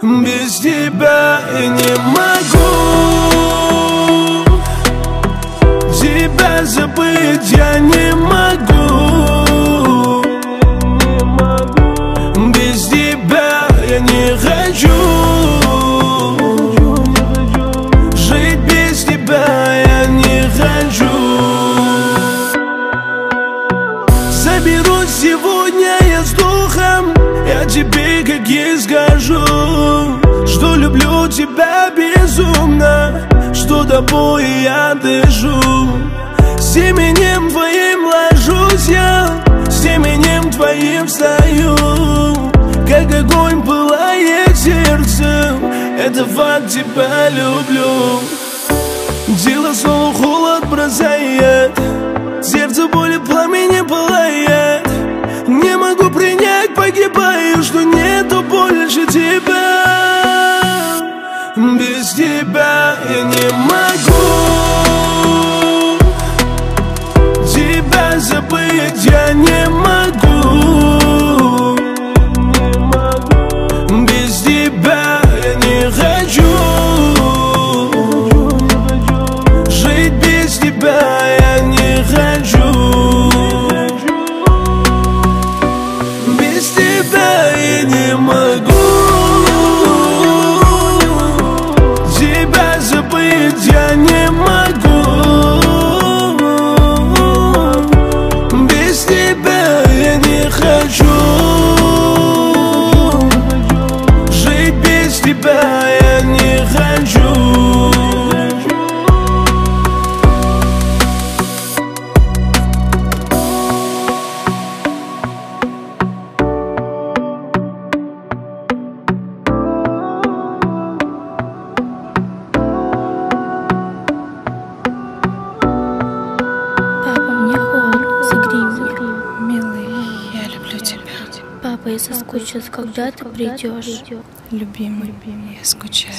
Без тебя я не могу тебя забыть, я не могу. Без тебя я не хочу жить, без тебя я не хочу. Соберусь сегодня я с духом, я тебе как есть скажу, что люблю тебя безумно, что тобой я дышу. С именем твоим ложусь я, с именем твоим встаю. Как огонь пылает сердце, это факт, тебя люблю. Тело снова холод бросает, сердце боли пламени пылает. Не могу принять, погибаю, что нету больше тебя. Без тебя я не могу тебя забыть, я не могу. Без тебя я не хочу жить, без тебя я не хочу. Без тебя я не могу тебя забыть, я не могу. Без тебя я не хочу жить, без тебя я не хочу. Папа, я соскучилась, когда ты придешь. Любимый, я скучаю.